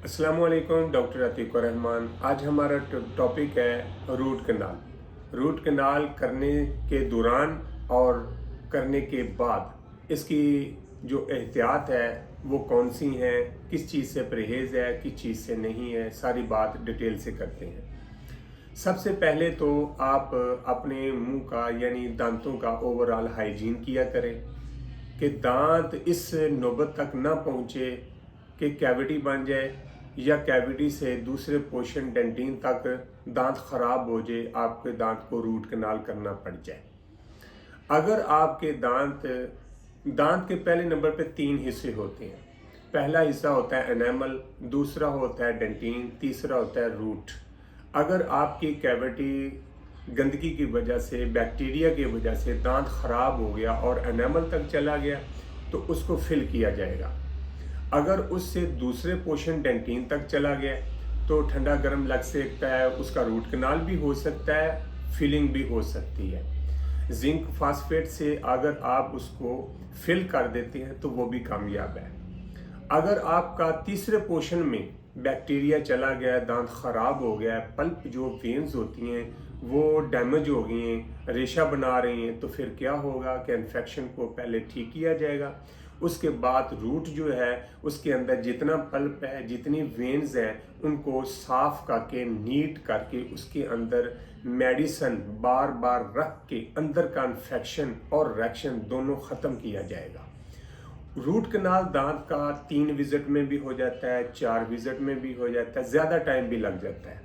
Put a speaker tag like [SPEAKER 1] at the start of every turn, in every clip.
[SPEAKER 1] अस्सलामुअलैकुम, डॉक्टर अतीक रहमान। आज हमारा टॉपिक है रूट कनाल। रूट कनाल करने के दौरान और करने के बाद इसकी जो एहतियात है वो कौन सी हैं, किस चीज़ से परहेज़ है, किस चीज़ से नहीं है, सारी बात डिटेल से करते हैं। सबसे पहले तो आप अपने मुंह का यानी दांतों का ओवरऑल हाइजीन किया करें कि दांत इस नौबत तक ना पहुँचे कि कैविटी बन जाए या कैविटी से दूसरे पोर्शन डेंटिन तक दांत ख़राब हो जाए, आपके दांत को रूट कनाल करना पड़ जाए। अगर आपके दांत के पहले नंबर पे 3 हिस्से होते हैं। पहला हिस्सा होता है एनेमल, दूसरा होता है डेंटिन, तीसरा होता है रूट। अगर आपकी कैविटी गंदगी की वजह से, बैक्टीरिया की वजह से दांत ख़राब हो गया और एनेमल तक चला गया तो उसको फिल किया जाएगा। अगर उससे दूसरे पोर्शन डेंटिन तक चला गया तो ठंडा गर्म लग सकता है, उसका रूट कनाल भी हो सकता है, फिलिंग भी हो सकती है। जिंक फास्फेट से अगर आप उसको फिल कर देते हैं तो वो भी कामयाब है। अगर आपका तीसरे पोर्शन में बैक्टीरिया चला गया, दांत ख़राब हो गया, पल्प जो वेन्स होती हैं वो डैमेज हो गई हैं, रेशा बना रही हैं, तो फिर क्या होगा कि इन्फेक्शन को पहले ठीक किया जाएगा। उसके बाद रूट जो है उसके अंदर जितना पल्प है, जितनी वेन्स हैं, उनको साफ करके नीट करके उसके अंदर मेडिसिन बार बार रख के अंदर का इन्फेक्शन और रिएक्शन दोनों ख़त्म किया जाएगा। रूट कनाल दांत का 3 विजिट में भी हो जाता है, 4 विजिट में भी हो जाता है, ज़्यादा टाइम भी लग जाता है।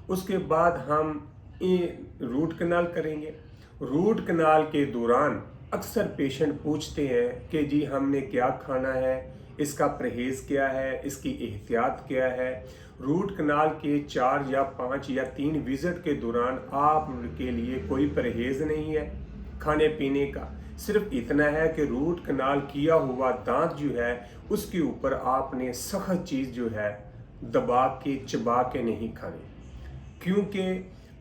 [SPEAKER 1] उसके बाद हम रूट कनाल करेंगे। रूट कनाल के दौरान अक्सर पेशेंट पूछते हैं कि जी हमने क्या खाना है, इसका परहेज़ क्या है, इसकी एहतियात क्या है। रूट कनाल के 4 या 5 या 3 विजिट के दौरान आपके लिए कोई परहेज़ नहीं है खाने पीने का। सिर्फ इतना है कि रूट कनाल किया हुआ दांत जो है उसके ऊपर आपने सख्त चीज़ जो है दबा के चबा के नहीं खानी, क्योंकि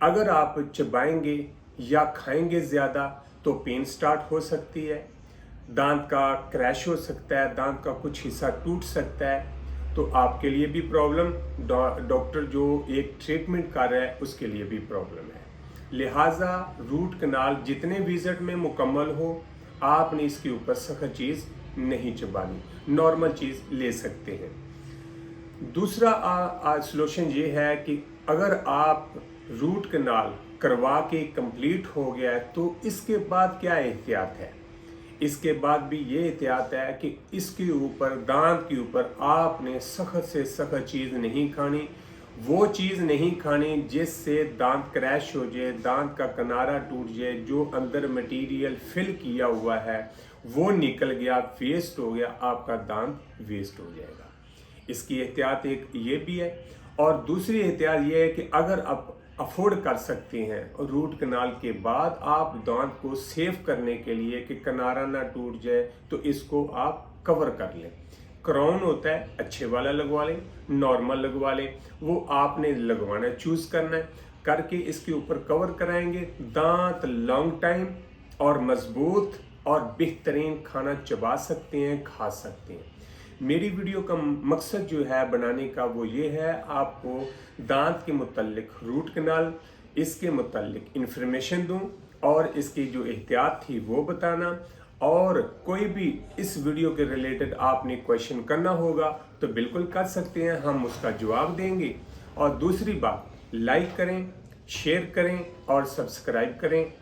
[SPEAKER 1] अगर आप चबाएंगे या खाएंगे ज़्यादा तो पेन स्टार्ट हो सकती है, दांत का क्रैश हो सकता है, दांत का कुछ हिस्सा टूट सकता है, तो आपके लिए भी प्रॉब्लम, डॉक्टर जो एक ट्रीटमेंट कर रहा है उसके लिए भी प्रॉब्लम है। लिहाजा रूट कनाल जितने विजिट में मुकम्मल हो, आपने इसके ऊपर सख्त चीज़ नहीं चबानी, नॉर्मल चीज़ ले सकते हैं। दूसरा सॉल्यूशन ये है कि अगर आप रूट कनाल करवा के कंप्लीट हो गया है तो इसके बाद क्या एहतियात है। इसके बाद भी ये एहतियात है कि इसके ऊपर, दांत के ऊपर आपने सख्त से सख्त चीज़ नहीं खानी। वो चीज़ नहीं खानी जिससे दांत क्रैश हो जाए, दांत का किनारा टूट जाए, जो अंदर मटेरियल फिल किया हुआ है वो निकल गया, वेस्ट हो गया, आपका दांत वेस्ट हो जाएगा। इसकी एहतियात एक ये भी है। और दूसरी एहतियात ये है कि अगर आप अफोर्ड कर सकते हैं रूट कनाल के बाद आप दांत को सेव करने के लिए कि किनारा ना टूट जाए तो इसको आप कवर कर लें। क्राउन होता है, अच्छे वाला लगवा लें, नॉर्मल लगवा लें, वो आपने लगवाना चूज़ करना है, करके इसके ऊपर कवर कराएंगे। दांत लॉन्ग टाइम और मजबूत और बेहतरीन खाना चबा सकते हैं, खा सकते हैं। मेरी वीडियो का मकसद जो है बनाने का वो ये है, आपको दांत के मुतल्लिक, रूट कनाल इसके मुतल्लिक इन्फॉर्मेशन दूं और इसकी जो एहतियात थी वो बताना। और कोई भी इस वीडियो के रिलेटेड आपने क्वेश्चन करना होगा तो बिल्कुल कर सकते हैं, हम उसका जवाब देंगे। और दूसरी बात, लाइक करें, शेयर करें और सब्सक्राइब करें।